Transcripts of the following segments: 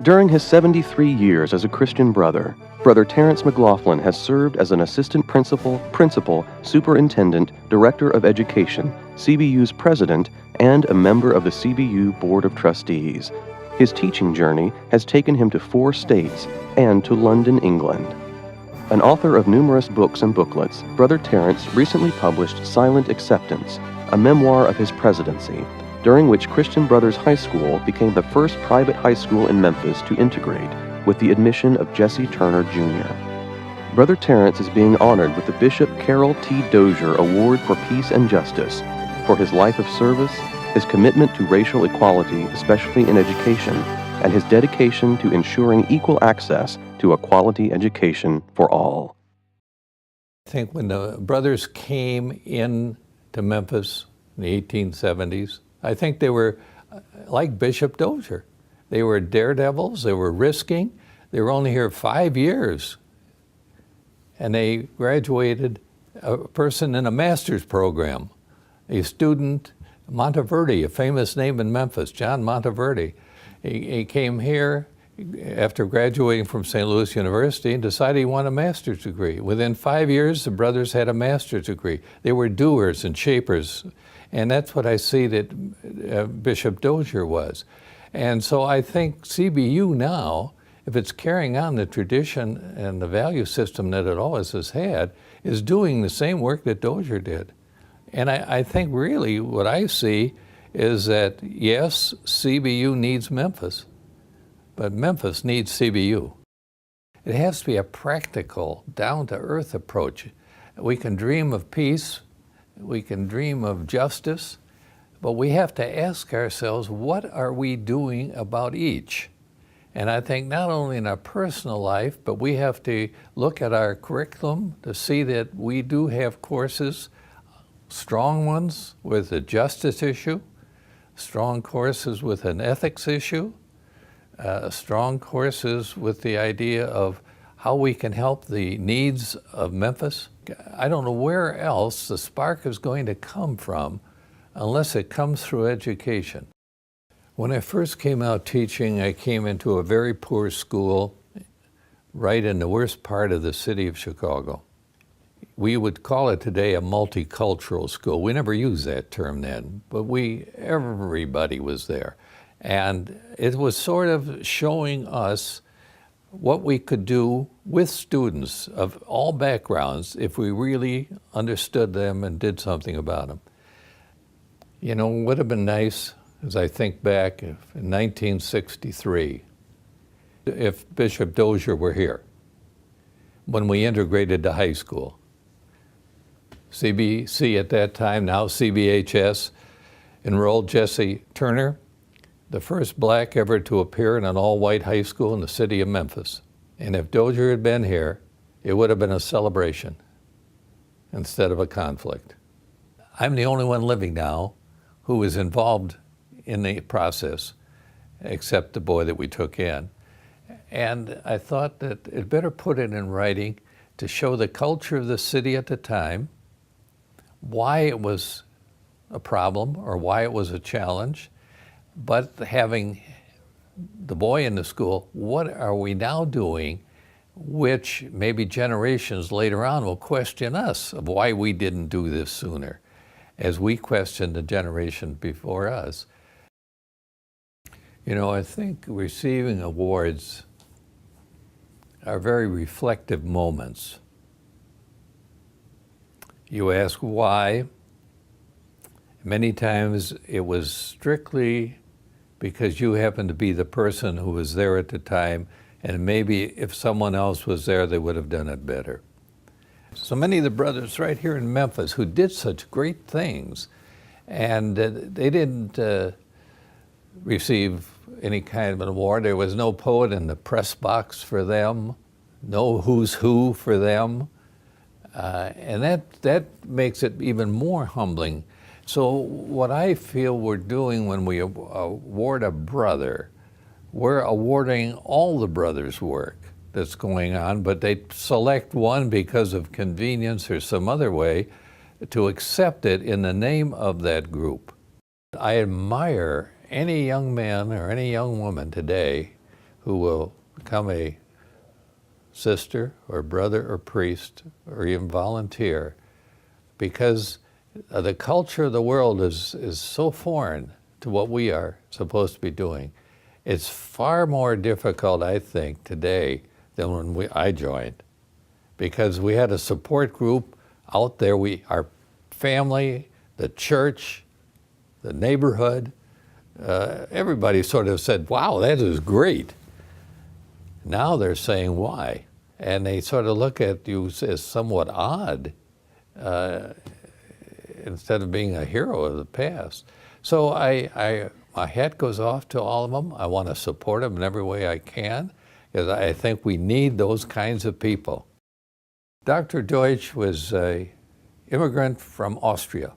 During his 73 years as a Christian brother, Brother Terence McLaughlin has served as an assistant principal, superintendent, director of education, CBU's president, and a member of the CBU Board of Trustees. His teaching journey has taken him to 4 states and to London, England. An author of numerous books and booklets, Brother Terence recently published Silent Acceptance, a memoir of his presidency, during which Christian Brothers High School became the first private high school in Memphis to integrate, with the admission of Jesse Turner, Jr. Brother Terence is being honored with the Bishop Carroll T. Dozier Award for Peace and Justice for his life of service, his commitment to racial equality, especially in education, and his dedication to ensuring equal access to a quality education for all. I think when the brothers came in to Memphis in the 1870s, I think they were like Bishop Dozier. They were daredevils, they were risking. They were only here 5 years. And they graduated a person in a master's program, a student, Monteverdi, a famous name in Memphis, John Monteverdi. He came here after graduating from St. Louis University and decided he wanted a master's degree. Within 5 years, the brothers had a master's degree. They were doers and shapers. And that's what I see that Bishop Dozier was. And so I think CBU now, if it's carrying on the tradition and the value system that it always has had, is doing the same work that Dozier did. And I think really what I see is that, yes, CBU needs Memphis, but Memphis needs CBU. It has to be a practical, down-to-earth approach. We can dream of peace, we can dream of justice, but we have to ask ourselves, what are we doing about each? And I think not only in our personal life, but we have to look at our curriculum to see that we do have courses, strong ones with a justice issue, strong courses with an ethics issue, strong courses with the idea of how we can help the needs of Memphis. I don't know where else the spark is going to come from unless it comes through education. When I first came out teaching, I came into a very poor school right in the worst part of the city of Chicago. We would call it today a multicultural school. We never used that term then, but everybody was there. And it was sort of showing us what we could do with students of all backgrounds if we really understood them and did something about them. You know, it would have been nice, as I think back, in 1963, if Bishop Dozier were here when we integrated to high school. CBC at that time, now CBHS, enrolled Jesse Turner, the first black ever to appear in an all-white high school in the city of Memphis. And if Dozier had been here, it would have been a celebration instead of a conflict. I'm the only one living now who was involved in the process, except the boy that we took in. And I thought that it better put it in writing to show the culture of the city at the time, why it was a problem or why it was a challenge, but having the boy in the school, what are we now doing, which maybe generations later on will question us of why we didn't do this sooner, as we question the generation before us. You know, I think receiving awards are very reflective moments. You ask why. Many times it was strictly because you happened to be the person who was there at the time, and maybe if someone else was there, they would have done it better. So many of the brothers right here in Memphis who did such great things, and they didn't receive any kind of an award. There was no poet in the press box for them, no who's who for them, and that makes it even more humbling. So what I feel we're doing when we award a brother, we're awarding all the brothers' work that's going on, but they select one because of convenience or some other way to accept it in the name of that group. I admire any young man or any young woman today who will become a sister or brother or priest or even volunteer, because the culture of the world is so foreign to what we are supposed to be doing. It's far more difficult, I think, today than when I joined, because we had a support group out there. Our family, the church, the neighborhood, everybody sort of said, wow, that is great. Now they're saying, why? And they sort of look at you as somewhat odd, instead of being a hero of the past. So my hat goes off to all of them. I want to support them in every way I can, because I think we need those kinds of people. Dr. Deutsch was an immigrant from Austria,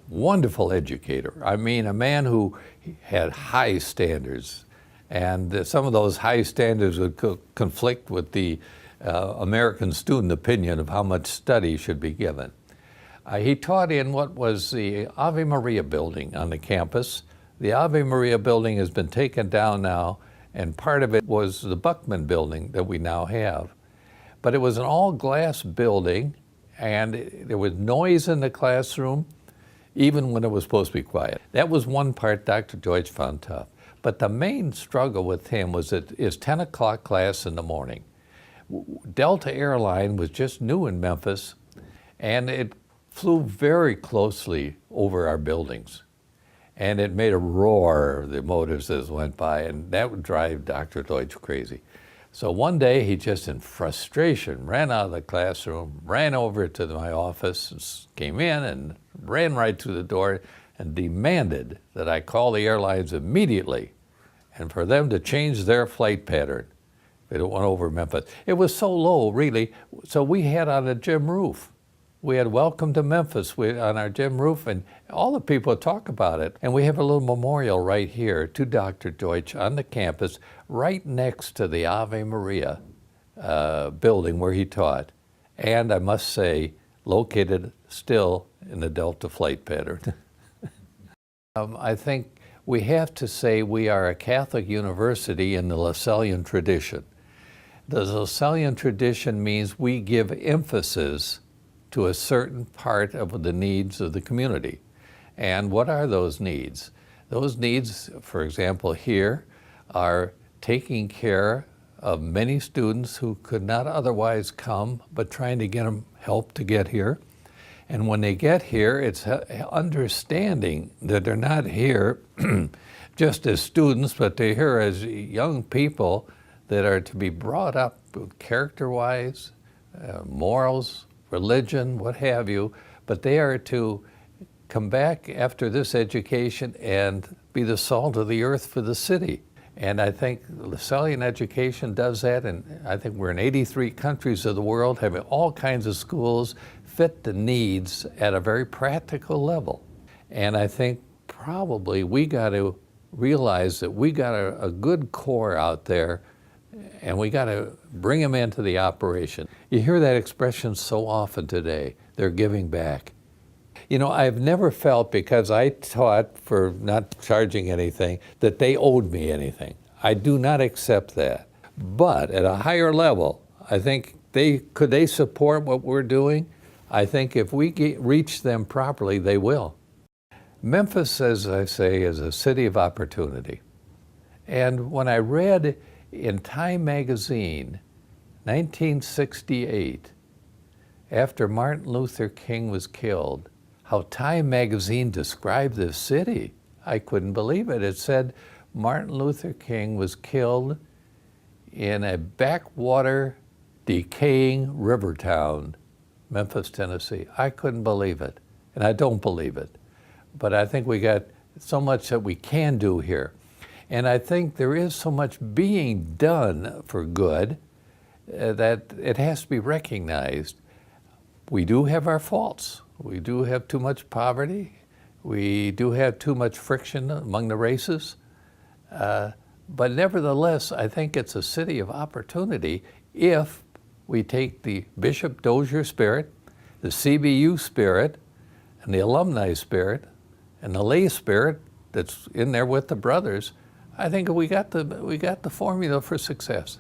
wonderful educator. I mean, a man who had high standards, and some of those high standards would conflict with the American student opinion of how much study should be given. He taught in what was the Ave Maria building on the campus. The Ave Maria building has been taken down now, and part of it was the Buckman building that we now have. But it was an all-glass building, and there was noise in the classroom, even when it was supposed to be quiet. That was one part Dr. Deutsch found tough. But the main struggle with him was that his 10 o'clock class in the morning. Delta Airline was just new in Memphis, and it flew very closely over our buildings. And it made a roar, the motors as went by, and that would drive Dr. Deutsch crazy. So one day he just in frustration ran out of the classroom, ran over to my office, came in and ran right through the door and demanded that I call the airlines immediately and for them to change their flight pattern. They don't want over Memphis. It was so low, really, so we had on a gym roof. We had Welcome to Memphis on our gym roof, and all the people talk about it. And we have a little memorial right here to Dr. Deutsch on the campus, right next to the Ave Maria building where he taught. And I must say, located still in the Delta flight pattern. I think we have to say we are a Catholic university in the Lassallean tradition. The Lassallean tradition means we give emphasis to a certain part of the needs of the community. And what are those needs? Those needs, for example, here, are taking care of many students who could not otherwise come, but trying to get them help to get here. And when they get here, it's understanding that they're not here just as students, but they're here as young people that are to be brought up character-wise, morals, religion, what have you, but they are to come back after this education and be the salt of the earth for the city. And I think Lassallean education does that, and I think we're in 83 countries of the world, having all kinds of schools fit the needs at a very practical level. And I think probably we got to realize that we got a good core out there, and we got to bring them into the operation. You hear that expression so often today, they're giving back. You know, I've never felt, because I taught for not charging anything, that they owed me anything. I do not accept that. But at a higher level, I think could they support what we're doing? I think if we reach them properly, they will. Memphis, as I say, is a city of opportunity. And when I read in Time magazine, 1968, after Martin Luther King was killed, how Time magazine described this city, I couldn't believe it. It said Martin Luther King was killed in a backwater, decaying river town, Memphis, Tennessee. I couldn't believe it, and I don't believe it. But I think we got so much that we can do here. And I think there is so much being done for good that it has to be recognized. We do have our faults. We do have too much poverty. We do have too much friction among the races. But nevertheless, I think it's a city of opportunity if we take the Bishop Dozier spirit, the CBU spirit, and the alumni spirit, and the lay spirit that's in there with the brothers. I think we got the formula for success.